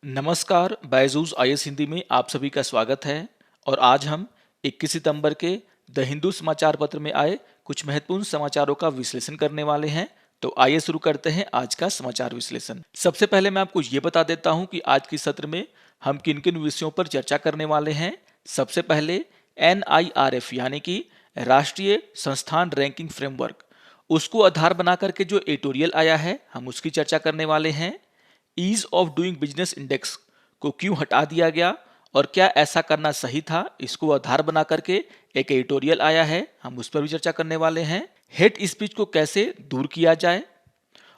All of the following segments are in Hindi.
नमस्कार, बायजूस आईएएस हिंदी में आप सभी का स्वागत है। और आज हम 21 सितंबर के द हिंदू समाचार पत्र में आए कुछ महत्वपूर्ण समाचारों का विश्लेषण करने वाले हैं। तो आइए शुरू करते हैं आज का समाचार विश्लेषण। सबसे पहले मैं आपको ये बता देता हूं कि आज के सत्र में हम किन किन विषयों पर चर्चा करने वाले हैं। सबसे पहले NIRF यानी कि राष्ट्रीय संस्थान रैंकिंग फ्रेमवर्क, उसको आधार बना करके जो एडिटोरियल आया है हम उसकी चर्चा करने वाले हैं। Ease of doing business index को क्यों हटा दिया गया और क्या ऐसा करना सही था, इसको आधार बना करके एक एडिटोरियल आया है, हम उस पर भी चर्चा करने वाले हैं। हेट स्पीच को कैसे दूर किया जाए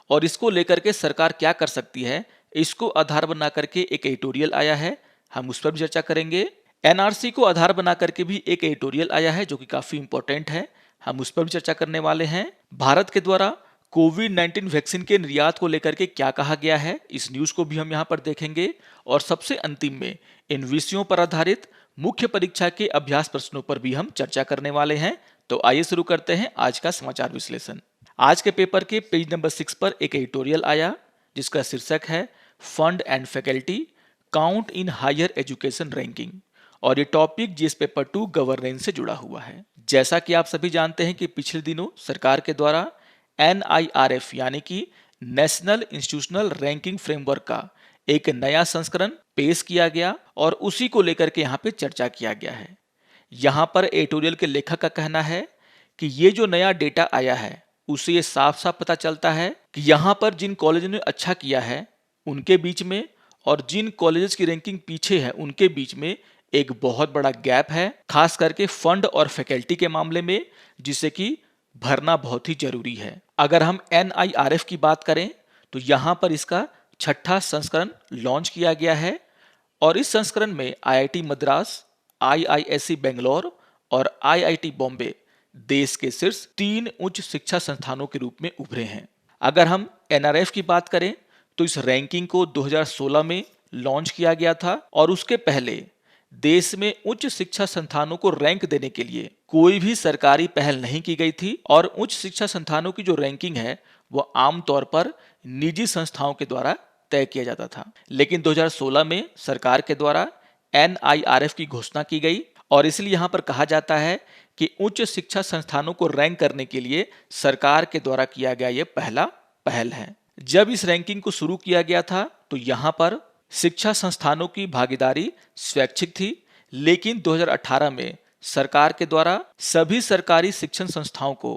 और इसको लेकर के सरकार क्या कर सकती है, इसको आधार बना करके एक एडिटोरियल आया है, हम उस पर भी चर्चा करेंगे। NRC को आधार बना करके भी एक एडिटोरियल आया है जो कि काफी इंपॉर्टेंट है, हम उस पर भी चर्चा करने वाले हैं। भारत के द्वारा कोविड-19 वैक्सीन के निर्यात को लेकर के क्या कहा गया है, इस न्यूज को भी हम यहाँ पर देखेंगे। और सबसे अंतिम में इन विषयों पर आधारित मुख्य परीक्षा के अभ्यास प्रश्नों पर भी हम चर्चा करने वाले हैं। तो आइए शुरू करते हैं आज का समाचार विश्लेषण। आज के पेपर के पेज नंबर 6 पर एक एडिटोरियल आया जिसका शीर्षक है fund and faculty count in higher education ranking, और ये टॉपिक जीएस पेपर 2 गवर्नेंस से जुड़ा हुआ है। जैसा कि आप सभी जानते हैं कि पिछले दिनों सरकार के द्वारा NIRF यानी कि नेशनल इंस्टीट्यूशनल रैंकिंग फ्रेमवर्क का एक नया संस्करण पेश किया गया और उसी को लेकर के यहाँ पे चर्चा किया गया है। यहाँ पर एडिटोरियल के लेखक का कहना है कि ये जो नया डेटा आया है उससे ये साफ साफ पता चलता है कि यहाँ पर जिन कॉलेजों ने अच्छा किया है उनके बीच में और जिन कॉलेजेस की रैंकिंग पीछे है उनके बीच में एक बहुत बड़ा गैप है, खास करके फंड और फैकल्टी के मामले में, जिसे कि भरना बहुत ही जरूरी है। अगर हम NIRF की बात करें तो यहाँ पर इसका 6ठा संस्करण लॉन्च किया गया है और इस संस्करण में IIT मद्रास, IISc बेंगलोर और IIT बॉम्बे देश के शीर्ष 3 उच्च शिक्षा संस्थानों के रूप में उभरे हैं। अगर हम NRF की बात करें तो इस रैंकिंग को 2016 में लॉन्च किया गया था और उसके पहले देश में उच्च शिक्षा संस्थानों को रैंक देने के लिए कोई भी सरकारी पहल नहीं की गई थी और उच्च शिक्षा संस्थानों की जो रैंकिंग है वो आमतौर पर निजी संस्थाओं के द्वारा तय किया जाता था। लेकिन 2016 में सरकार के द्वारा NIRF की घोषणा की गई और इसलिए यहाँ पर कहा जाता है कि उच्च शिक्षा संस्थानों को रैंक करने के लिए सरकार के द्वारा किया गया ये पहला पहल है। जब इस रैंकिंग को शुरू किया गया था तो यहाँ पर शिक्षा संस्थानों की भागीदारी स्वैच्छिक थी, लेकिन 2018 में सरकार के द्वारा सभी सरकारी शिक्षण संस्थाओं को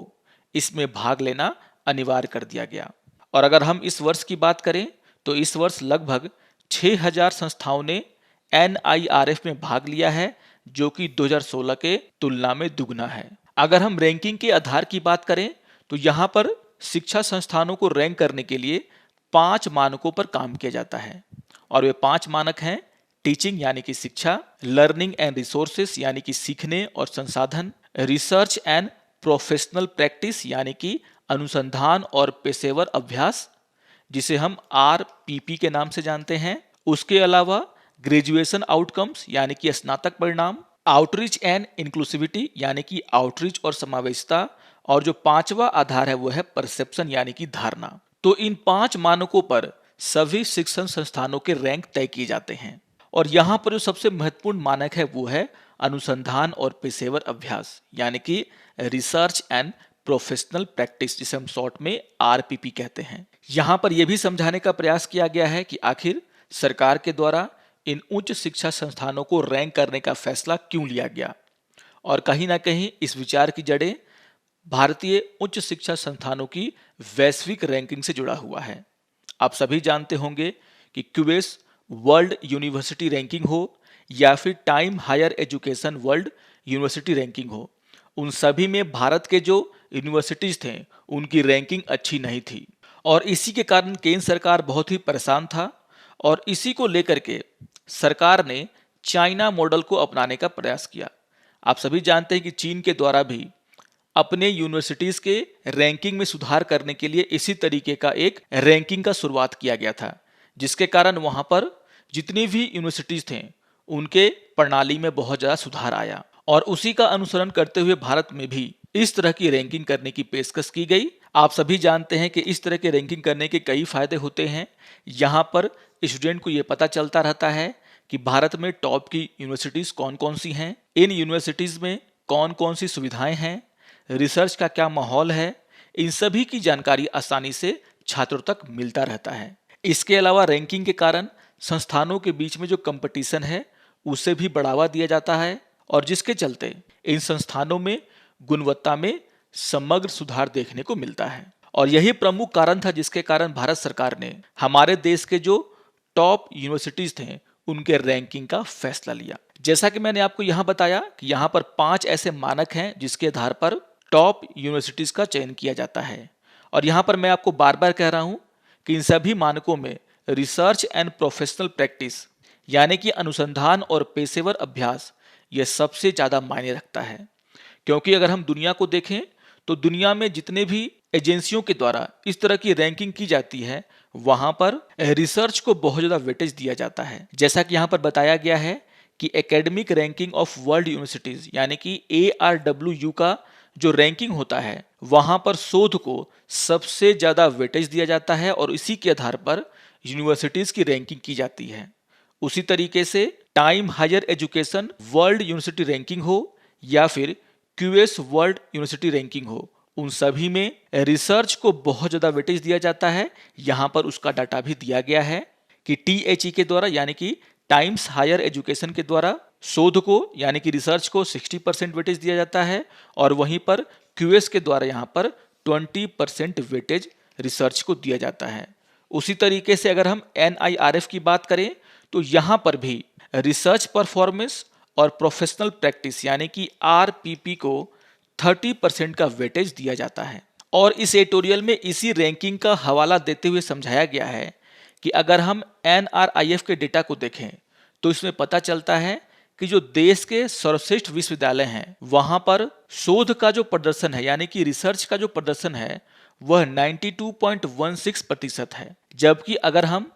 इसमें भाग लेना अनिवार्य कर दिया गया। और अगर हम इस वर्ष की बात करें तो इस वर्ष लगभग 6000 संस्थाओं ने NIRF में भाग लिया है, जो कि 2016 के तुलना में दुगना है। अगर हम रैंकिंग के आधार की बात करें तो यहाँ पर शिक्षा संस्थानों को रैंक करने के लिए 5 मानकों पर काम किया जाता है और वे 5 मानक हैं टीचिंग यानी कि शिक्षा, लर्निंग एंड रिसोर्सेस यानी कि सीखने और संसाधन, रिसर्च एंड प्रोफेशनल प्रैक्टिस यानी कि अनुसंधान और पेशेवर अभ्यास, जिसे हम RPP के नाम से जानते हैं। उसके अलावा ग्रेजुएशन आउटकम्स यानी कि स्नातक परिणाम, आउटरीच एंड इंक्लूसिविटी यानी कि आउटरीच और समावेशिता, और जो 5वां आधार है वो है परसेप्शन यानी कि धारणा। तो इन 5 मानकों पर सभी शिक्षण संस्थानों के रैंक तय किए जाते हैं और यहाँ पर जो सबसे महत्वपूर्ण मानक है वो है अनुसंधान और पेशेवर अभ्यास यानी कि रिसर्च एंड प्रोफेशनल प्रैक्टिस, जिसे हम शॉर्ट में RPP कहते हैं। यहाँ पर यह भी समझाने का प्रयास किया गया है कि आखिर सरकार के द्वारा इन उच्च शिक्षा संस्थानों को रैंक करने का फैसला क्यों लिया गया, और कहीं ना कहीं इस विचार की जड़ें भारतीय उच्च शिक्षा संस्थानों की वैश्विक रैंकिंग से जुड़ा हुआ है। आप सभी जानते होंगे कि क्यूएस वर्ल्ड यूनिवर्सिटी रैंकिंग हो या फिर time higher education world university ranking हो, उन सभी में भारत के जो यूनिवर्सिटीज थे उनकी रैंकिंग अच्छी नहीं थी और इसी के कारण केंद्र सरकार बहुत ही परेशान था और इसी को लेकर के सरकार ने चाइना मॉडल को अपनाने का प्रयास किया। आप सभी जानते हैं कि चीन के द्वारा भी अपने यूनिवर्सिटीज के रैंकिंग में सुधार करने के लिए इसी तरीके का एक रैंकिंग का शुरुआत किया गया था, जिसके कारण वहां पर जितनी भी यूनिवर्सिटीज थे उनके प्रणाली में बहुत ज़्यादा सुधार आया और उसी का अनुसरण करते हुए भारत में भी इस तरह की रैंकिंग करने की पेशकश की गई। आप सभी जानते हैं कि इस तरह के रैंकिंग करने के कई फायदे होते हैं। यहाँ पर स्टूडेंट को ये पता चलता रहता है कि भारत में टॉप की यूनिवर्सिटीज़ कौन कौन सी हैं, इन यूनिवर्सिटीज़ में कौन कौन सी सुविधाएं हैं, रिसर्च का क्या माहौल है। इन सभी की जानकारी आसानी से छात्रों तक मिलता रहता है। इसके अलावा रैंकिंग के कारण संस्थानों के बीच में जो कंपटीशन है उसे भी बढ़ावा दिया जाता है और जिसके चलते इन संस्थानों में गुणवत्ता में समग्र सुधार देखने को मिलता है। और यही प्रमुख कारण था जिसके कारण भारत सरकार ने हमारे देश के जो टॉप यूनिवर्सिटीज थे उनके रैंकिंग का फैसला लिया। जैसा कि मैंने आपको यहाँ बताया कि यहाँ पर 5 ऐसे मानक हैं जिसके आधार पर टॉप यूनिवर्सिटीज का चयन किया जाता है। और यहाँ पर मैं आपको बार बार कह रहा हूँ कि इन सभी मानकों में रिसर्च एंड प्रोफेशनल प्रैक्टिस यानी कि अनुसंधान और पेशेवर अभ्यास यह सबसे ज़्यादा मायने रखता है। क्योंकि अगर हम दुनिया को देखें तो दुनिया में जितने भी एजेंसियों के द्वारा इस तरह की रैंकिंग की जाती है वहां पर रिसर्च को बहुत ज़्यादा वेटेज दिया जाता है। जैसा कि यहाँ पर बताया गया है कि academic ranking of world universities यानी कि ARWU का जो रैंकिंग होता है वहां पर शोध को सबसे ज़्यादा वेटेज दिया जाता है और इसी के आधार पर यूनिवर्सिटीज की रैंकिंग की जाती है। उसी तरीके से Times higher education world university ranking हो या फिर QS वर्ल्ड यूनिवर्सिटी रैंकिंग हो, उन सभी में रिसर्च को बहुत ज़्यादा वेटेज दिया जाता है। यहाँ पर उसका डाटा भी दिया गया है कि THE के द्वारा यानी कि टाइम्स हायर एजुकेशन के द्वारा शोध को यानी कि रिसर्च को 60% वेटेज दिया जाता है और वहीं पर QS के द्वारा यहाँ पर 20% वेटेज रिसर्च को दिया जाता है। उसी तरीके से अगर हम NIRF की बात करें तो यहाँ पर भी रिसर्च परफॉर्मेंस और प्रोफेशनल प्रैक्टिस यानी कि RPP को 30% का वेटेज दिया जाता है। और इस एडिटोरियल में इसी रैंकिंग का हवाला देते हुए समझाया गया है कि अगर हम NRIF के डेटा को देखें तो इसमें पता चलता है कि जो देश के सर्वश्रेष्ठ विश्वविद्यालय हैं वहां पर शोध का जो प्रदर्शन है यानी कि रिसर्च का जो प्रदर्शन है वह 92.16% है। जबकि अगर हम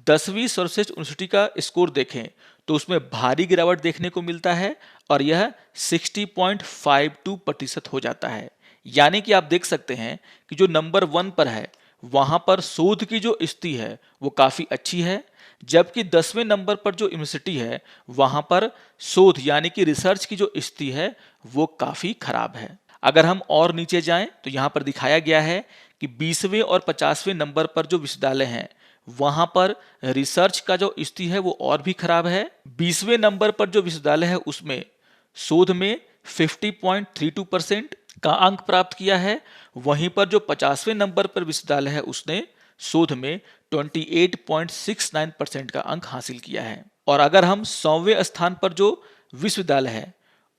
10वीं सर्वश्रेष्ठ यूनिवर्सिटी का स्कोर देखें तो उसमें भारी गिरावट देखने को मिलता है और यह 60.52% हो जाता है। यानी कि आप देख सकते हैं कि जो नंबर 1 पर है वहां पर शोध की जो स्थिति है वो काफ़ी अच्छी है, जबकि 10वें नंबर पर जो यूनिवर्सिटी है वहां पर शोध यानी कि रिसर्च की जो स्थिति है वो काफ़ी खराब है। अगर हम और नीचे जाएं तो यहाँ पर दिखाया गया है कि 20वें और 50वें नंबर पर जो विश्वविद्यालय हैं वहां पर रिसर्च का जो स्थिति है वो और भी खराब है। 20वें नंबर पर जो विश्वविद्यालय है उसमें शोध में 50.32% का अंक प्राप्त किया है, वहीं पर जो 50वें नंबर पर विश्वविद्यालय है उसने शोध में 28.69% का अंक हासिल किया है। और अगर हम 100वें स्थान पर जो विश्वविद्यालय है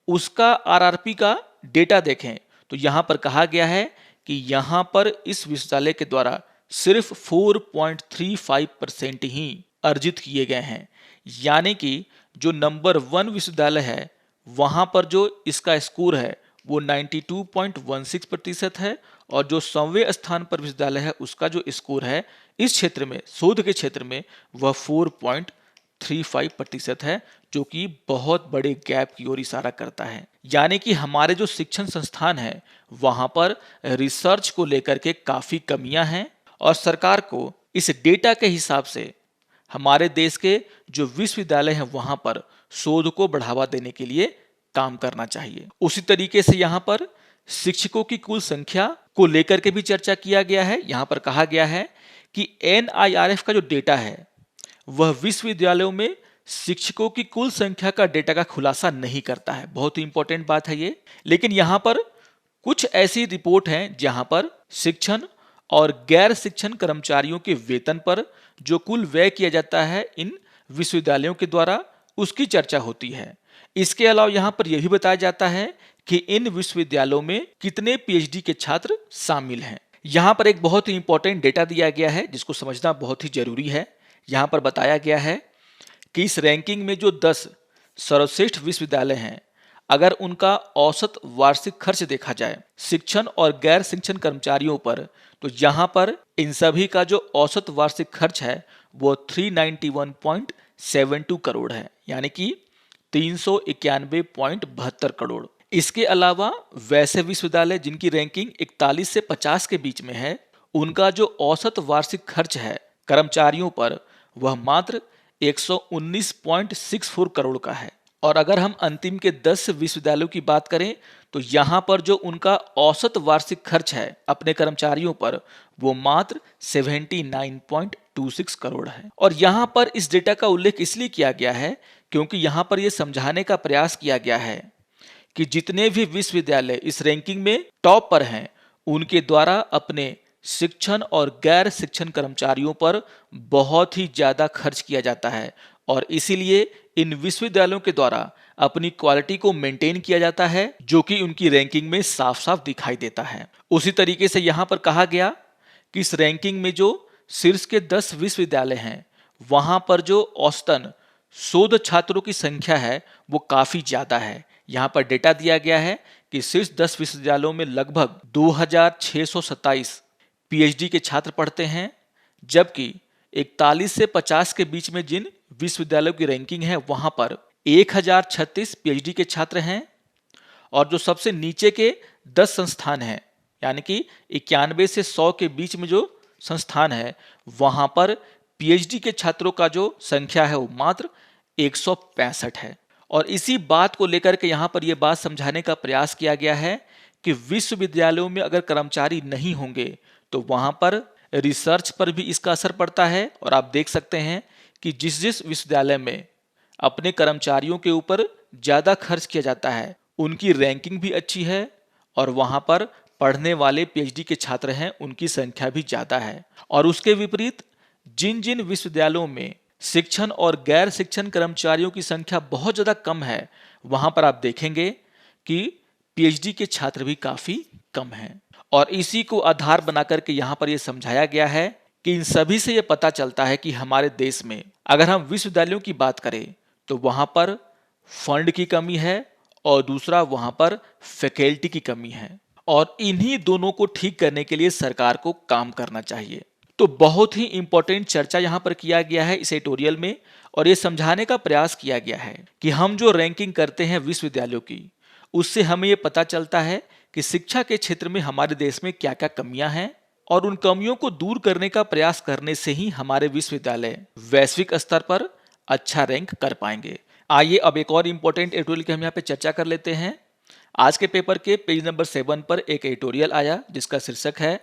उसका RRP का डेटा देखें तो यहाँ पर कहा गया है कि यहाँ पर इस विश्वविद्यालय के द्वारा सिर्फ 4.35% ही अर्जित किए गए हैं। यानी कि जो नंबर 1 विश्वविद्यालय है वहाँ पर जो इसका स्कोर है वो 92.16% है और जो 100वें स्थान पर विश्वविद्यालय है उसका जो स्कोर है इस क्षेत्र में शोध के क्षेत्र में वह 4.35% है, जो कि बहुत बड़े गैप की ओर इशारा करता है। यानी कि हमारे जो शिक्षण संस्थान है वहाँ पर रिसर्च को लेकर के काफ़ी कमियां हैं और सरकार को इस डेटा के हिसाब से हमारे देश के जो विश्वविद्यालय हैं वहां पर शोध को बढ़ावा देने के लिए काम करना चाहिए। उसी तरीके से यहाँ पर शिक्षकों की कुल संख्या को लेकर के भी चर्चा किया गया है। यहाँ पर कहा गया है कि NIRF का जो डेटा है वह विश्वविद्यालयों में शिक्षकों की कुल संख्या का डेटा का खुलासा नहीं करता है। बहुत ही इंपॉर्टेंट बात है ये। लेकिन यहाँ पर कुछ ऐसी रिपोर्ट हैं जहाँ पर शिक्षण और गैर शिक्षण कर्मचारियों के वेतन पर जो कुल व्यय किया जाता है इन विश्वविद्यालयों के द्वारा उसकी चर्चा होती है। इसके अलावा यहाँ पर यह भी बताया जाता है कि इन विश्वविद्यालयों में कितने PhD के छात्र शामिल हैं। यहाँ पर एक बहुत ही इंपॉर्टेंट डेटा दिया गया है जिसको समझना बहुत ही जरूरी है। यहाँ पर बताया गया है कि इस रैंकिंग में जो 10 सर्वश्रेष्ठ विश्वविद्यालय हैं अगर उनका औसत वार्षिक खर्च देखा जाए शिक्षण और गैर शिक्षण कर्मचारियों पर तो यहाँ पर इन सभी का जो औसत वार्षिक खर्च है वो 391.72 करोड़ है, यानी कि 391.72 करोड़। इसके अलावा वैसे विश्वविद्यालय जिनकी रैंकिंग 41 से 50 के बीच में है उनका जो औसत वार्षिक खर्च है कर्मचारियों पर वह मात्र 119.64 करोड़ का है। और अगर हम अंतिम के 10 विश्वविद्यालयों की बात करें तो यहाँ पर जो उनका औसत वार्षिक खर्च है अपने कर्मचारियों पर, वो मात्र 79.26 करोड़ है। और यहाँ पर इस डेटा का उल्लेख इसलिए किया गया है क्योंकि यहाँ पर यह समझाने का प्रयास किया गया है कि जितने भी विश्वविद्यालय इस रैंकिंग में टॉप पर हैं, उनके द्वारा अपने शिक्षण और गैर शिक्षण कर्मचारियों पर बहुत ही ज्यादा खर्च किया जाता है और इसीलिए इन विश्वविद्यालयों के द्वारा अपनी क्वालिटी को मेंटेन किया जाता है, जो कि उनकी रैंकिंग में साफ साफ दिखाई देता है। उसी तरीके से यहाँ पर कहा गया कि इस रैंकिंग में जो शीर्ष के 10 विश्वविद्यालय हैं, वहां पर जो औसतन शोध छात्रों की संख्या है वो काफी ज्यादा है। यहाँ पर डेटा दिया गया है कि शीर्ष 10 विश्वविद्यालयों में लगभग 2627 पीएचडी के छात्र पढ़ते हैं, जबकि 41 से 50 के बीच में जिन विश्वविद्यालयों की रैंकिंग है वहां पर 1036 पीएचडी के छात्र हैं। और जो सबसे नीचे के 10 संस्थान हैं, यानी कि 91 से 100 के बीच में जो संस्थान है, वहां पर पीएचडी के छात्रों का जो संख्या है वो मात्र 165 है। और इसी बात को लेकर के यहाँ पर यह बात समझाने का प्रयास किया गया है कि विश्वविद्यालयों में अगर कर्मचारी नहीं होंगे तो वहां पर रिसर्च पर भी इसका असर पड़ता है। और आप देख सकते हैं कि जिस जिस विश्वविद्यालय में अपने कर्मचारियों के ऊपर ज्यादा खर्च किया जाता है, उनकी रैंकिंग भी अच्छी है और वहां पर पढ़ने वाले पीएचडी के छात्र हैं, उनकी संख्या भी ज्यादा है। और उसके विपरीत जिन जिन विश्वविद्यालयों में शिक्षण और गैर शिक्षण कर्मचारियों की संख्या बहुत ज्यादा कम है, वहां पर आप देखेंगे कि पीएचडी के छात्र भी काफी कम हैं। और इसी को आधार बनाकर के यहाँ पर यह समझाया गया है कि इन सभी से यह पता चलता है कि हमारे देश में अगर हम विश्वविद्यालयों की बात करें तो वहां पर फंड की कमी है और दूसरा वहां पर फैकल्टी की कमी है। और इन्हीं दोनों को ठीक करने के लिए सरकार को काम करना चाहिए। तो बहुत ही इंपॉर्टेंट चर्चा यहाँ पर किया गया है इस एडिटोरियल में, और ये समझाने का प्रयास किया गया है कि हम जो रैंकिंग करते हैं विश्वविद्यालयों की, उससे हमें ये पता चलता है कि शिक्षा के क्षेत्र में हमारे देश में क्या क्या कमियां हैं और उन कमियों को दूर करने का प्रयास करने से ही हमारे विश्वविद्यालय वैश्विक स्तर पर अच्छा रैंक कर पाएंगे। आइए अब एक और इंपॉर्टेंट एडिटोरियल की हम यहाँ पे चर्चा कर लेते हैं। आज के पेपर के पेज नंबर 7 पर एक एडिटोरियल आया जिसका शीर्षक है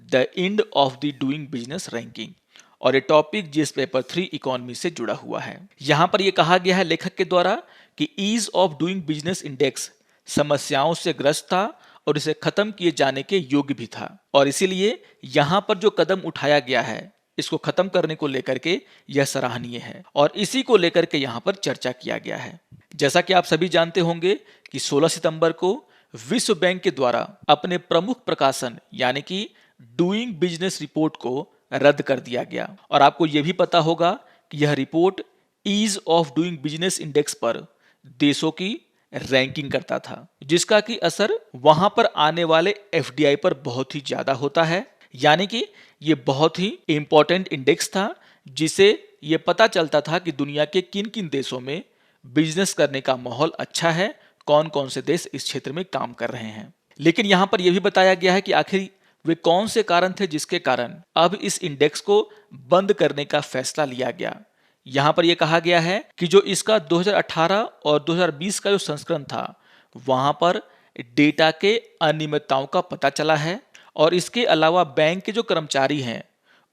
the end of the doing business ranking, और ये टॉपिक जीएस पेपर 3 इकोनॉमी से जुड़ा हुआ है। यहाँ पर यह कहा गया है लेखक के द्वारा कि ease of doing business index समस्याओं से ग्रस्त था और इसे खत्म किए जाने के योग्य भी था, और इसीलिए यहाँ पर जो कदम उठाया गया है इसको खत्म करने को लेकर के यह सराहनीय है और इसी को लेकर के यहाँ पर चर्चा किया गया है। जैसा कि आप सभी जानते होंगे कि 16 सितंबर को विश्व बैंक के द्वारा अपने प्रमुख प्रकाशन यानी कि डूइंग बिजनेस रिपोर्ट को रद्द कर दिया गया, और आपको यह भी पता होगा कि यह report ease of doing business index पर देशों की रैंकिंग करता था, जिसका कि असर वहां पर आने वाले एफडीआई पर बहुत ही ज्यादा होता है। यानी कि ये बहुत ही इंपॉर्टेंट इंडेक्स था जिसे ये पता चलता था कि दुनिया के किन किन देशों में बिजनेस करने का माहौल अच्छा है, कौन कौन से देश इस क्षेत्र में काम कर रहे हैं। लेकिन यहाँ पर यह भी बताया गया है कि आखिर वे कौन से कारण थे जिसके कारण अब इस इंडेक्स को बंद करने का फैसला लिया गया। यहाँ पर यह कहा गया है कि जो इसका 2018 और 2020 का जो संस्करण था, वहां पर डेटा के अनियमितताओं का पता चला है, और इसके अलावा बैंक के जो कर्मचारी हैं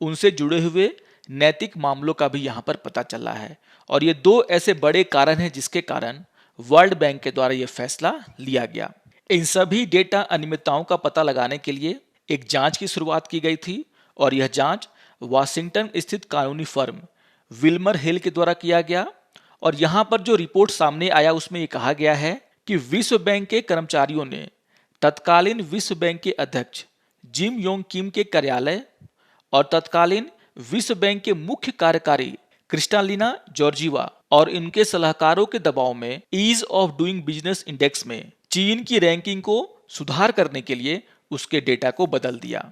उनसे जुड़े हुए नैतिक मामलों का भी यहाँ पर पता चला है। और ये दो ऐसे बड़े कारण हैं जिसके कारण वर्ल्ड बैंक के द्वारा ये फैसला लिया गया। इन सभी डेटा अनियमितताओं का पता लगाने के लिए एक जांच की शुरुआत की गई थी, और यह जांच वाशिंगटन स्थित कानूनी फर्म विल्मर हिल के द्वारा किया गया। और यहाँ पर जो रिपोर्ट सामने आया उसमें यह कहा गया है कि विश्व बैंक के कर्मचारियों ने तत्कालीन विश्व बैंक के अध्यक्ष जिम योंग किम के कार्यालय और तत्कालीन विश्व बैंक के मुख्य कार्यकारी क्रिस्टालिना जॉर्जीवा और इनके सलाहकारों के दबाव में ease of doing business index में चीन की रैंकिंग को सुधार करने के लिए उसके डेटा को बदल दिया।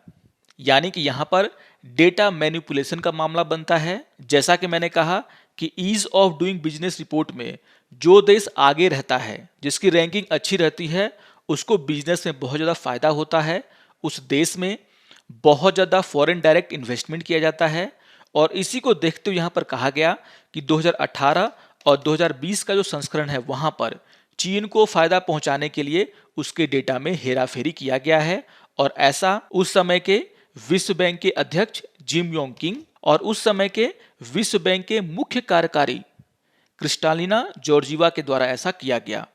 यानी कि यहाँ पर डेटा मैनिपुलेशन का मामला बनता है। जैसा कि मैंने कहा कि ease of doing business report में जो देश आगे रहता है, जिसकी रैंकिंग अच्छी रहती है, उसको बिजनेस में बहुत ज़्यादा फायदा होता है, उस देश में बहुत ज़्यादा फॉरेन डायरेक्ट इन्वेस्टमेंट किया जाता है और इसी को देखते हुए यहाँ पर कहा गया कि 2018 और 2020 का जो संस्करण है वहां पर चीन को फायदा पहुंचाने के लिए उसके डेटा में हेराफेरी किया गया है। और ऐसा उस समय के विश्व बैंक के अध्यक्ष जिम योंग किम और उस समय के विश्व बैंक के मुख्य कार्यकारी क्रिस्टालिना जॉर्जीवा के द्वारा ऐसा किया गया।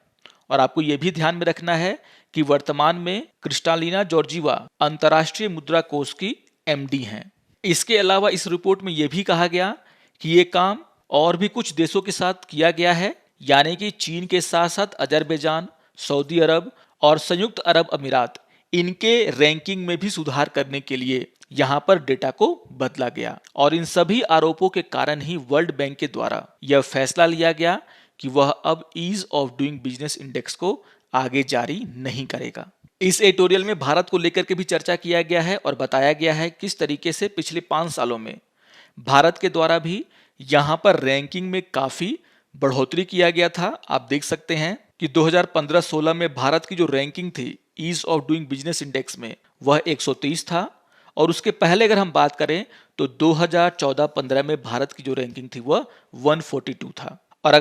और आपको यह भी ध्यान में रखना है कि वर्तमान में क्रिस्टालिना जॉर्जीवा अंतर्राष्ट्रीय मुद्रा कोष की एमडी हैं। इसके अलावा इस रिपोर्ट में यह भी कहा गया कि ये काम और भी कुछ देशों के साथ किया गया है, यानी कि चीन के साथ साथ अजरबैजान, सऊदी अरब और संयुक्त अरब अमीरात, इनके रैंकिंग में भी सुधार करने के लिए यहां पर डेटा को बदला गया। और इन सभी आरोपों के कारण ही वर्ल्ड बैंक के द्वारा यह फैसला लिया गया कि वह अब ease of doing business index को आगे जारी नहीं करेगा। इस एडिटोरियल में भारत को लेकर के भी चर्चा किया गया है और बताया गया है किस तरीके से पिछले 5 सालों में भारत के द्वारा भी यहां पर रैंकिंग में काफी बढ़ोतरी किया गया था। आप देख सकते हैं कि 2015-16 में भारत की जो रैंकिंग थी ease of doing business index में वह 130 था। और उसके पहले अगर हम बात करें तो 2014-15 में भारत की जो रैंकिंग थी वह 142 था। और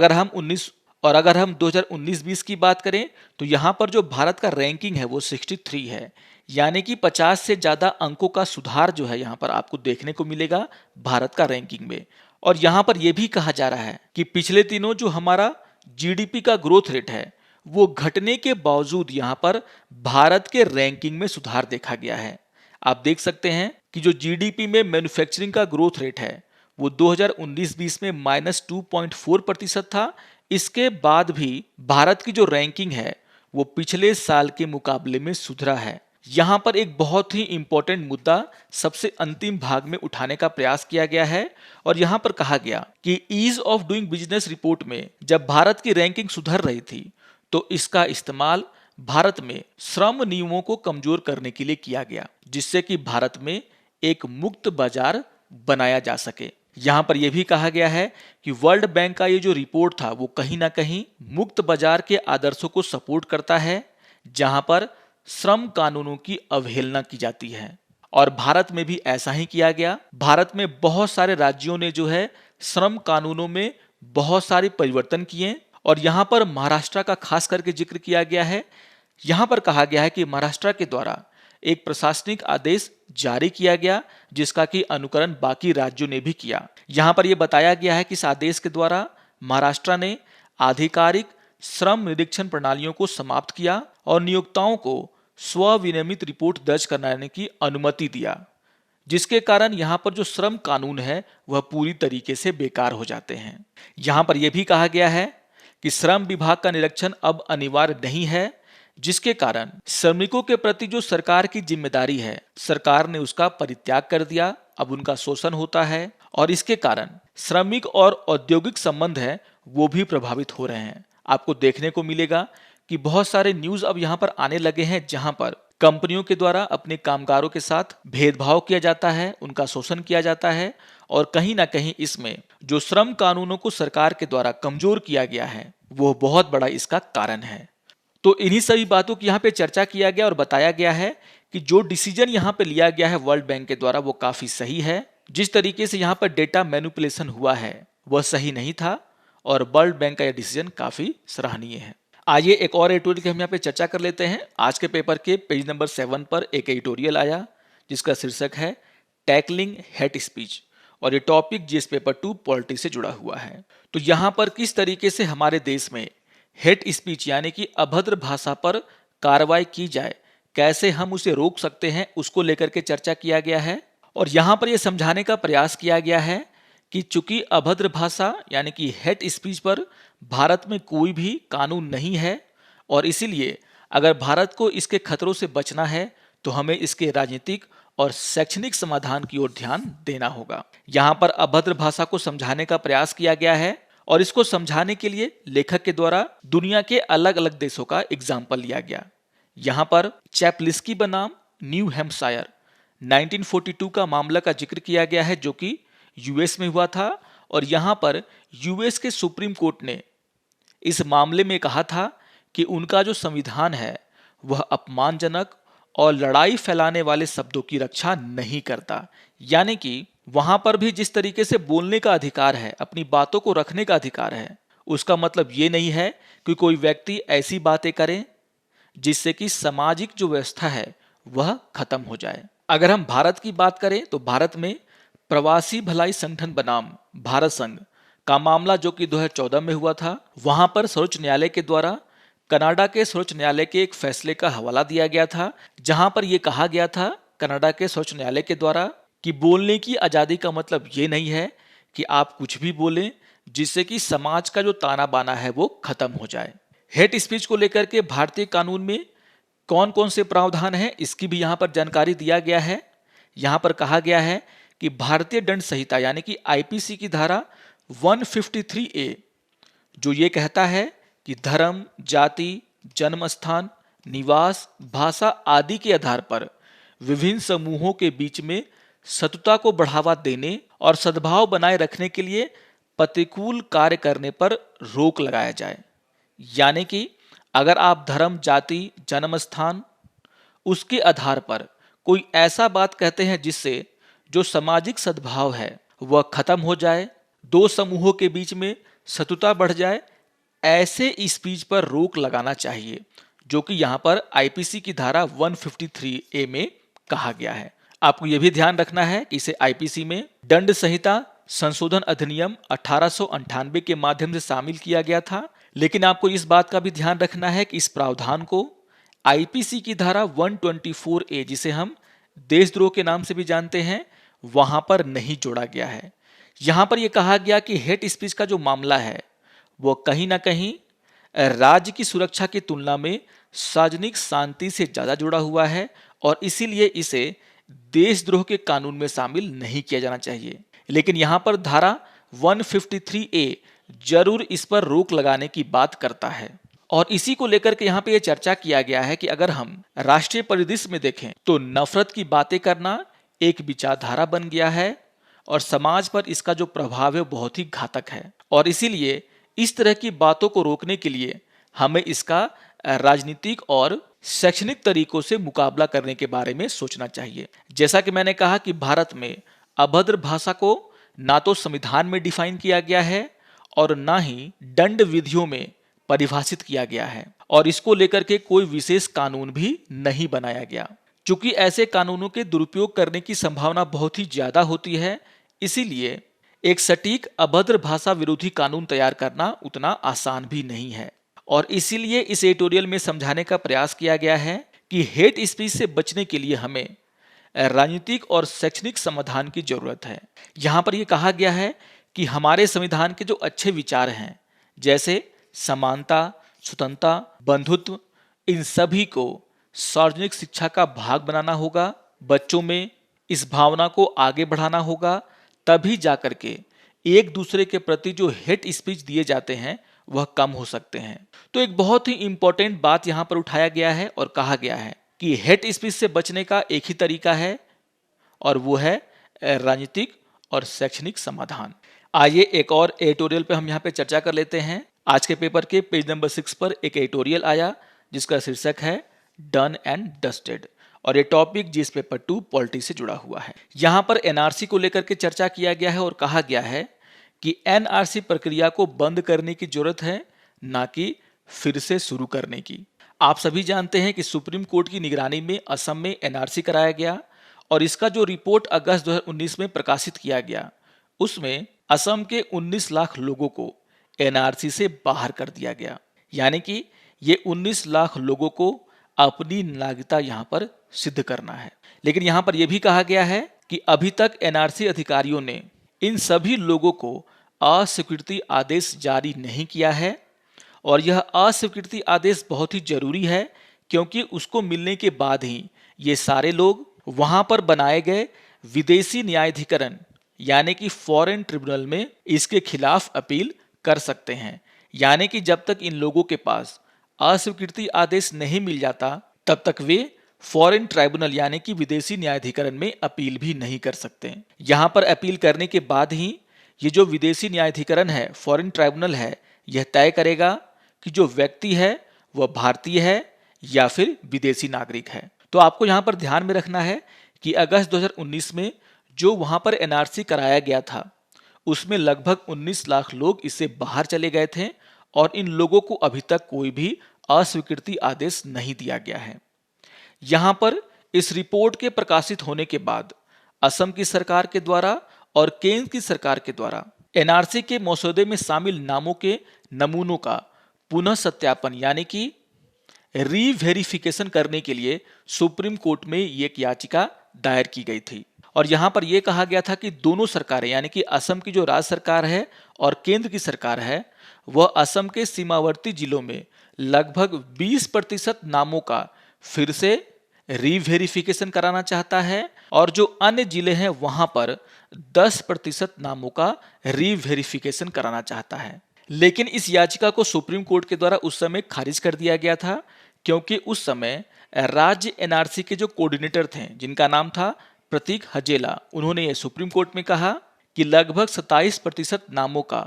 अगर हम 2019-20 की बात करें तो यहाँ पर जो भारत का रैंकिंग है वो 63 है, यानी कि 50 से ज़्यादा अंकों का सुधार जो है यहाँ पर आपको देखने को मिलेगा भारत का रैंकिंग में। और यहाँ पर यह भी कहा जा रहा है कि पिछले दिनों जो हमारा जीडीपी का ग्रोथ रेट है वो घटने के बावजूद यहाँ पर भारत के रैंकिंग में सुधार देखा गया है। आप देख सकते हैं कि जो जीडीपी में मैन्युफैक्चरिंग का ग्रोथ रेट है वो 2019-20 में -2.4% था। इसके बाद भी भारत की जो रैंकिंग है वो पिछले साल के मुकाबले में सुधरा है। यहाँ पर एक बहुत ही इंपॉर्टेंट मुद्दा सबसे अंतिम भाग में उठाने का प्रयास किया गया है और यहाँ पर कहा गया कि ease of doing business report में जब भारत की रैंकिंग सुधर रही थी तो इसका इस्तेमाल भारत में श्रम नियमों को कमजोर करने के लिए किया गया, जिससे कि भारत में एक मुक्त बाजार बनाया जा सके। यहाँ पर यह भी कहा गया है कि वर्ल्ड बैंक का ये जो रिपोर्ट था वो कहीं ना कहीं मुक्त बाजार के आदर्शों को सपोर्ट करता है, जहां पर श्रम कानूनों की अवहेलना की जाती है। और भारत में भी ऐसा ही किया गया। भारत में बहुत सारे राज्यों ने जो है श्रम कानूनों में बहुत सारे परिवर्तन किए और यहाँ पर महाराष्ट्र का खास करके जिक्र किया गया है। यहाँ पर कहा गया है कि महाराष्ट्र के द्वारा एक प्रशासनिक आदेश जारी किया गया जिसका कि अनुकरण बाकी राज्यों ने भी किया। यहाँ पर यह बताया गया है कि इस आदेश के द्वारा महाराष्ट्र ने आधिकारिक श्रम निरीक्षण प्रणालियों को समाप्त किया और नियोक्ताओं को स्वविनियमित रिपोर्ट दर्ज कराने की अनुमति दिया, जिसके कारण यहाँ पर जो श्रम कानून है वह पूरी तरीके से बेकार हो जाते हैं। यहाँ पर यह भी कहा गया है कि श्रम विभाग का निरीक्षण अब अनिवार्य नहीं है, जिसके कारण श्रमिकों के प्रति जो सरकार की जिम्मेदारी है सरकार ने उसका परित्याग कर दिया। अब उनका शोषण होता है और इसके कारण श्रमिक और औद्योगिक संबंध है वो भी प्रभावित हो रहे हैं। आपको देखने को मिलेगा कि बहुत सारे न्यूज अब यहाँ पर आने लगे हैं जहां पर कंपनियों के द्वारा अपने कामगारों के साथ भेदभाव किया जाता है, उनका शोषण किया जाता है और कहीं ना कहीं इसमें जो श्रम कानूनों को सरकार के द्वारा कमजोर किया गया है वो बहुत बड़ा इसका कारण है। तो इन्हीं सभी बातों की यहाँ पे चर्चा किया गया और बताया गया है कि जो डिसीजन यहाँ पे लिया गया है वर्ल्ड बैंक के द्वारा वो काफी सही है। जिस तरीके से यहाँ पर डेटा मैनिपुलेशन हुआ है वह सही नहीं था और वर्ल्ड बैंक का यह डिसीजन काफी सराहनीय है। आइए एक और एडिटोरियल की हम यहाँ पे चर्चा कर लेते हैं। आज के पेपर के पेज नंबर 7 पर एक एडिटोरियल आया जिसका शीर्षक है टैकलिंग हेट स्पीच और ये टॉपिक जीएस पेपर 2 पॉलिटिक्स से जुड़ा हुआ है। तो यहाँ पर किस तरीके से हमारे देश में हेट स्पीच यानी कि अभद्र भाषा पर कार्रवाई की जाए, कैसे हम उसे रोक सकते हैं, उसको लेकर के चर्चा किया गया है। और यहाँ पर यह समझाने का प्रयास किया गया है कि चूंकि अभद्र भाषा यानी कि हेट स्पीच पर भारत में कोई भी कानून नहीं है और इसीलिए अगर भारत को इसके खतरों से बचना है तो हमें इसके राजनीतिक और शैक्षणिक समाधान की ओर ध्यान देना होगा। यहाँ पर अभद्र भाषा को समझाने का प्रयास किया गया है और इसको समझाने के लिए लेखक के द्वारा दुनिया के अलग अलग देशों का एग्जाम्पल लिया गया। यहाँ पर चैपलिस्की बनाम न्यू हैम्पशायर 1942 का मामला का जिक्र किया गया है जो कि यूएस में हुआ था और यहाँ पर यूएस के सुप्रीम कोर्ट ने इस मामले में कहा था कि उनका जो संविधान है वह अपमानजनक और लड़ाई फैलाने वाले शब्दों की रक्षा नहीं करता, यानी कि वहां पर भी जिस तरीके से बोलने का अधिकार है, अपनी बातों को रखने का अधिकार है, उसका मतलब ये नहीं है कि कोई व्यक्ति ऐसी बातें करे जिससे कि सामाजिक जो व्यवस्था है वह खत्म हो जाए। अगर हम भारत की बात करें तो भारत में प्रवासी भलाई संगठन बनाम भारत संघ का मामला जो कि 2014 में हुआ था, वहां पर सर्वोच्च न्यायालय के द्वारा कनाडा के सर्वोच्च न्यायालय के एक फैसले का हवाला दिया गया था, जहां पर यह कहा गया था कनाडा के सर्वोच्च न्यायालय के द्वारा कि बोलने की आजादी का मतलब ये नहीं है कि आप कुछ भी बोलें जिससे कि समाज का जो ताना बाना है वो खत्म हो जाए। हेट स्पीच को लेकर के भारतीय कानून में कौन कौन से प्रावधान हैं इसकी भी यहाँ पर जानकारी दिया गया है। यहाँ पर कहा गया है कि भारतीय दंड संहिता यानी कि आईपीसी की धारा 153 ए जो ये कहता है कि धर्म, जाति, जन्म स्थान, निवास, भाषा आदि के आधार पर विभिन्न समूहों के बीच में सतुता को बढ़ावा देने और सद्भाव बनाए रखने के लिए प्रतिकूल कार्य करने पर रोक लगाया जाए। यानी कि अगर आप धर्म, जाति, जन्म स्थान उसके आधार पर कोई ऐसा बात कहते हैं जिससे जो सामाजिक सद्भाव है वह खत्म हो जाए, दो समूहों के बीच में सतुता बढ़ जाए, ऐसे स्पीच पर रोक लगाना चाहिए, जो कि यहाँ पर आईपीसी की धारा 153 ए में कहा गया है। आपको यह भी ध्यान रखना है कि इसे आईपीसी में दंड संहिता संशोधन अधिनियम 1898 के माध्यम से शामिल किया गया था, लेकिन आपको इस बात का भी ध्यान रखना है कि इस प्रावधान को आईपीसी की धारा 124 ए जिसे हम देशद्रोह के नाम से भी जानते हैं वहां पर नहीं जोड़ा गया है। यहां पर यह कहा गया कि हेट स्पीच का जो मामला है वो कहीं ना कहीं राज्य की सुरक्षा की तुलना में सार्वजनिक शांति से ज्यादा जुड़ा हुआ है और इसीलिए इसे देशद्रोह के कानून में शामिल नहीं किया जाना चाहिए। लेकिन यहां पर धारा 153 ए जरूर इस पर रोक लगाने की बात करता है और इसी को लेकर के यहाँ पे ये चर्चा किया गया है कि अगर हम राष्ट्रीय परिदृश्य में देखें तो नफरत की बातें करना एक विचारधारा बन गया है और समाज पर इसका जो प्रभाव है बहुत ही घातक है और इसीलिए इस तरह की बातों को रोकने के लिए हमें इसका राजनीतिक और शैक्षणिक तरीकों से मुकाबला करने के बारे में सोचना चाहिए। जैसा कि मैंने कहा कि भारत में अभद्र भाषा को ना तो संविधान में डिफाइन किया गया है और ना ही दंड विधियों में परिभाषित किया गया है और इसको लेकर के कोई विशेष कानून भी नहीं बनाया गया। चूंकि ऐसे कानूनों के दुरुपयोग करने की संभावना बहुत ही ज्यादा होती है, इसीलिए एक सटीक अभद्र भाषा विरोधी कानून तैयार करना उतना आसान भी नहीं है और इसीलिए इस एडिटोरियल में समझाने का प्रयास किया गया है कि हेट स्पीच से बचने के लिए हमें राजनीतिक और शैक्षणिक समाधान की जरूरत है। यहाँ पर यह कहा गया है कि हमारे संविधान के जो अच्छे विचार हैं जैसे समानता, स्वतंत्रता, बंधुत्व, इन सभी को सार्वजनिक शिक्षा का भाग बनाना होगा, बच्चों में इस भावना को आगे बढ़ाना होगा, तभी जाकर के एक दूसरे के प्रति जो हेट स्पीच दिए जाते हैं वह कम हो सकते हैं। तो एक बहुत ही इंपॉर्टेंट बात यहाँ पर उठाया गया है और कहा गया है कि हेट स्पीच से बचने का एक ही तरीका है और वो है राजनीतिक और शैक्षणिक समाधान। आइए एक और एडिटोरियल पे हम यहाँ पे चर्चा कर लेते हैं। आज के पेपर के पेज नंबर 6 पर एक एडिटोरियल आया जिसका शीर्षक है डन एंड डस्टेड और ये टॉपिक जीएस पेपर 2 पॉलिटिक्स से जुड़ा हुआ है। यहाँ पर एनआरसी को लेकर के चर्चा किया गया है और कहा गया है कि एनआरसी प्रक्रिया को बंद करने की जरूरत है, ना कि फिर से शुरू करने की। आप सभी जानते हैं कि सुप्रीम कोर्ट की निगरानी में असम में एनआरसी कराया गया और इसका जो रिपोर्ट अगस्त 2019 में प्रकाशित किया गया उसमें असम के 19 लाख लोगों को एनआरसी से बाहर कर दिया गया। यानी कि ये 19 लाख लोगों को अपनी नागरिकता यहाँ पर सिद्ध करना है। लेकिन यहाँ पर यह भी कहा गया है कि अभी तक एनआरसी अधिकारियों ने इन सभी लोगों को अस्वीकृति आदेश जारी नहीं किया है और यह अस्वीकृति आदेश बहुत ही जरूरी है क्योंकि उसको मिलने के बाद ही ये सारे लोग वहां पर बनाए गए विदेशी न्यायाधिकरण यानी कि फॉरेन ट्रिब्यूनल में इसके खिलाफ अपील कर सकते हैं। यानी कि जब तक इन लोगों के पास अस्वीकृति आदेश नहीं मिल जाता तब तक वे फॉरेन ट्राइब्यूनल यानी कि विदेशी न्यायाधिकरण में अपील भी नहीं कर सकते। यहाँ पर अपील करने के बाद ही ये जो विदेशी न्यायाधिकरण है, फॉरेन ट्राइब्यूनल है, यह तय करेगा कि जो व्यक्ति है वह भारतीय है या फिर विदेशी नागरिक है। तो आपको यहाँ पर ध्यान में रखना है कि अगस्त 2019 में जो वहां पर एनआरसी कराया गया था उसमें लगभग 19 लाख लोग इससे बाहर चले गए थे और इन लोगों को अभी तक कोई भी अस्वीकृति आदेश नहीं दिया गया है। यहां पर इस रिपोर्ट के प्रकाशित होने के बाद असम की सरकार के द्वारा और केंद्र की सरकार के द्वारा एनआरसी के मसौदे में शामिल नामों के नमूनों का पुनः सत्यापन यानी कि रीवेरिफिकेशन करने के लिए सुप्रीम कोर्ट में एक याचिका दायर की गई थी। और यहां पर यह कहा गया था कि दोनों सरकारें यानी कि असम की जो राज्य सरकार है और केंद्र की सरकार है वह असम के सीमावर्ती जिलों में लगभग 20% नामों का फिर से रीवेरिफिकेशन कराना चाहता है और जो अन्य जिले हैं वहां पर 10% नामों का रीवेरिफिकेशन कराना चाहता है। लेकिन इस याचिका को सुप्रीम कोर्ट के द्वारा उस समय खारिज कर दिया गया था क्योंकि उस समय राज्य एनआरसी के जो कोऑर्डिनेटर थे जिनका नाम था प्रतीक हजेला, उन्होंने ये सुप्रीम कोर्ट में कहा कि लगभग 27% नामों का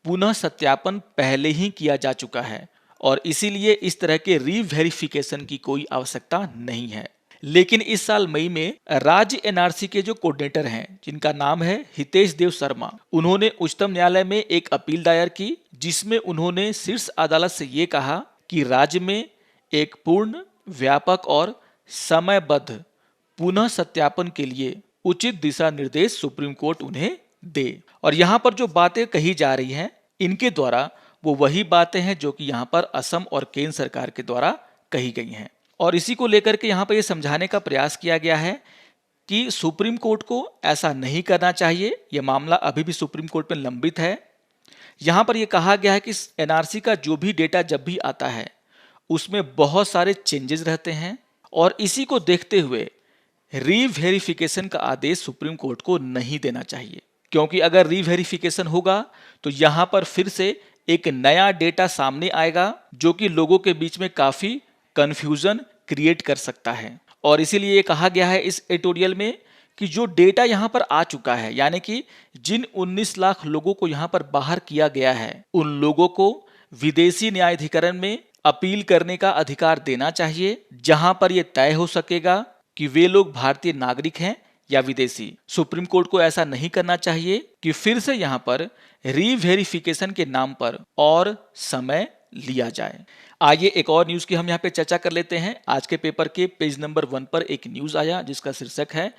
पुनः सत्यापन पहले ही किया जा चुका है और इसीलिए इस तरह के रीवेरिफिकेशन की कोई आवश्यकता नहीं है। लेकिन इस साल मई में राज्य एनआरसी के जो कोऑर्डिनेटर हैं जिनका नाम है हितेश देव शर्मा, उन्होंने उच्चतम न्यायालय में एक अपील दायर की जिसमें उन्होंने शीर्ष अदालत से ये कहा कि राज्य में एक पूर्ण, व्यापक और समयबद्ध पुनः सत्यापन के लिए उचित दिशा निर्देश सुप्रीम कोर्ट उन्हें दे। और यहाँ पर जो बातें कही जा रही हैं इनके द्वारा वो वही बातें हैं जो कि यहाँ पर असम और केंद्र सरकार के द्वारा कही गई हैं और इसी को लेकर के यहाँ पर यह समझाने का प्रयास किया गया है कि सुप्रीम कोर्ट को ऐसा नहीं करना चाहिए। यह मामला अभी भी सुप्रीम कोर्ट में लंबित है। यहाँ पर यह कहा गया है कि एनआरसी का जो भी डेटा जब भी आता है उसमें बहुत सारे चेंजेस रहते हैं और इसी को देखते हुए रीवेरिफिकेशन का आदेश सुप्रीम कोर्ट को नहीं देना चाहिए क्योंकि अगर रीवेरिफिकेशन होगा तो यहाँ पर फिर से एक नया डेटा सामने आएगा जो कि लोगों के बीच में काफी कंफ्यूजन क्रिएट कर सकता है। और इसीलिए ये कहा गया है इस एडिटोरियल में कि जो डेटा यहाँ पर आ चुका है यानी कि जिन 19 लाख लोगों को यहाँ पर बाहर किया गया है उन लोगों को विदेशी न्यायाधिकरण में अपील करने का अधिकार देना चाहिए जहां पर यह तय हो सकेगा कि वे लोग भारतीय नागरिक हैं या विदेशी। सुप्रीम कोर्ट को ऐसा नहीं करना चाहिए कि फिर से यहां पर रीवेरिफिकेशन के नाम पर और समय लिया जाए। आइए एक और न्यूज की हम यहाँ पे चर्चा कर लेते हैं। आज के पेपर के पेज नंबर 1 पर एक न्यूज आया जिसका शीर्षक है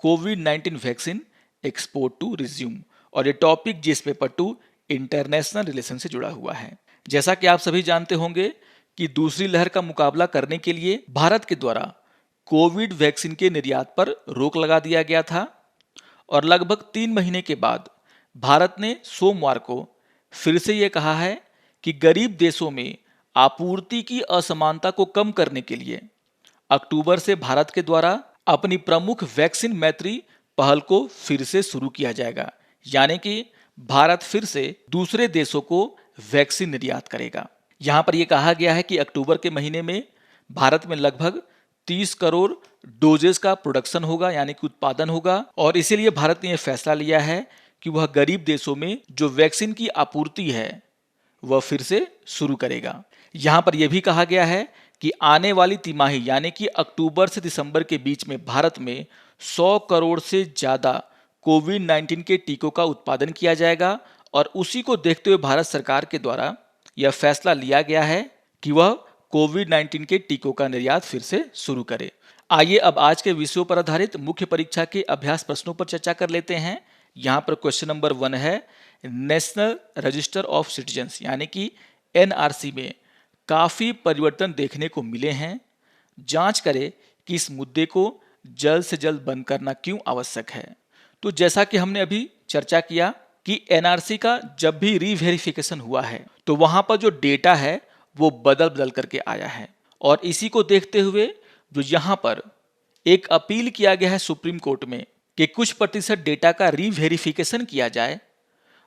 कोविड-19 वैक्सीन एक्सपोर्ट टू रिज्यूम और ये topic GS paper 2 international relation से जुड़ा हुआ है। जैसा कि आप सभी जानते होंगे कि दूसरी लहर का मुकाबला करने के लिए भारत के द्वारा कोविड वैक्सीन के निर्यात पर रोक लगा दिया गया था और लगभग 3 महीने के बाद भारत ने सोमवार को फिर से ये कहा है कि गरीब देशों में आपूर्ति की असमानता को कम करने के लिए अक्टूबर से भारत के द्वारा अपनी प्रमुख वैक्सीन मैत्री पहल को फिर से शुरू किया जाएगा, यानी कि भारत फिर से दूसरे देशों को वैक्सीन निर्यात करेगा। यहां पर यह कहा गया है कि अक्टूबर के महीने में भारत में लगभग 30 करोड़ डोजेस का प्रोडक्शन होगा यानी कि उत्पादन होगा और इसीलिए भारत ने यह फैसला लिया है कि वह गरीब देशों में जो वैक्सीन की आपूर्ति है वह फिर से शुरू करेगा। यहां पर यह भी कहा गया है कि आने वाली तिमाही यानी कि अक्टूबर से दिसंबर के बीच में भारत में 100 करोड़ से ज्यादा कोविड-19 के टीकों का उत्पादन किया जाएगा और उसी को देखते हुए भारत सरकार के द्वारा यह फैसला लिया गया है कि वह कोविड-19 के टीकों का निर्यात फिर से शुरू करे। आइए अब आज के विषयों पर आधारित मुख्य परीक्षा के अभ्यास प्रश्नों पर चर्चा कर लेते हैं। यहाँ पर क्वेश्चन नंबर 1 है नेशनल रजिस्टर ऑफ सिटीजन्स यानी कि एनआरसी में काफी परिवर्तन देखने को मिले हैं। जांच करें कि इस मुद्दे को जल्द से जल्द बंद करना क्यों आवश्यक है। तो जैसा कि हमने अभी चर्चा किया कि एनआरसी का जब भी रीवेरिफिकेशन हुआ है तो वहां पर जो डेटा है वो बदल बदल करके आया है और इसी को देखते हुए जो यहाँ पर एक अपील किया गया है सुप्रीम कोर्ट में कि कुछ प्रतिशत डेटा का रीवेरिफिकेशन किया जाए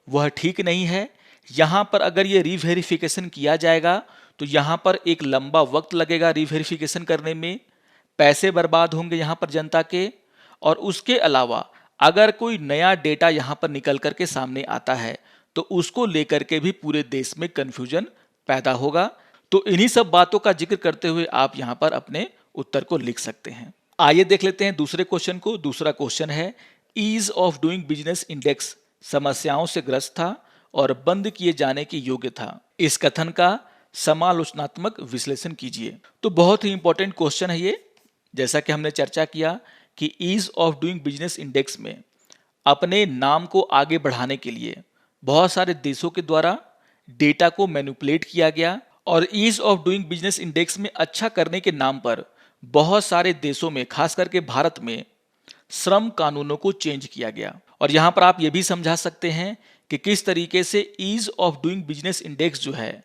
वह ठीक नहीं है। यहाँ पर अगर ये रीवेरिफिकेशन किया जाएगा तो यहाँ पर एक लंबा वक्त लगेगा रीवेरिफिकेशन करने में, पैसे बर्बाद होंगे यहाँ पर जनता के और उसके अलावा अगर कोई नया डेटा यहाँ पर निकल करके सामने आता है तो उसको लेकर के भी पूरे देश में कन्फ्यूजन पैदा होगा। तो इन्हीं सब बातों का जिक्र करते हुए आप यहाँ पर अपने उत्तर को लिख सकते हैं। आइए देख लेते हैं दूसरे क्वेश्चन को। दूसरा क्वेश्चन है ease of doing business index समस्याओं से ग्रस्त था और बंद किए जाने के योग्य था। इस कथन का समालोचनात्मक विश्लेषण कीजिए। तो बहुत ही इंपॉर्टेंट क्वेश्चन है ये। जैसा कि हमने चर्चा किया कि ease of doing business index में अपने नाम को आगे बढ़ाने के लिए बहुत सारे देशों के द्वारा डेटा को मैनिपुलेट किया गया और ease of doing business index में अच्छा करने के नाम पर बहुत सारे देशों में, खास करके भारत में, श्रम कानूनों को चेंज किया गया। और यहां पर आप ये भी समझा सकते हैं कि किस तरीके से ease of doing business index जो है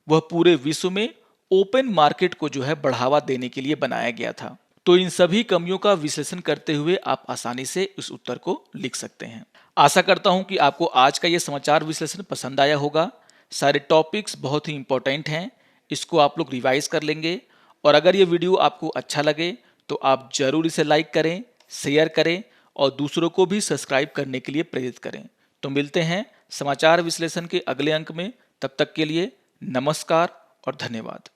वह पूरे विश्व में ओपन मार्केट को जो है बढ़ावा देने के लिए बनाया गया था। तो इन सभी कमियों का विश्लेषण करते हुए आप आसानी से इस उत्तर को लिख सकते हैं। आशा करता हूं कि आपको आज का यह समाचार विश्लेषण पसंद आया होगा। सारे टॉपिक्स बहुत ही इंपॉर्टेंट हैं, इसको आप लोग रिवाइज कर लेंगे। और अगर ये वीडियो आपको अच्छा लगे तो आप जरूर इसे लाइक करें, शेयर करें और दूसरों को भी सब्सक्राइब करने के लिए प्रेरित करें। तो मिलते हैं समाचार विश्लेषण के अगले अंक में। तब तक के लिए नमस्कार और धन्यवाद।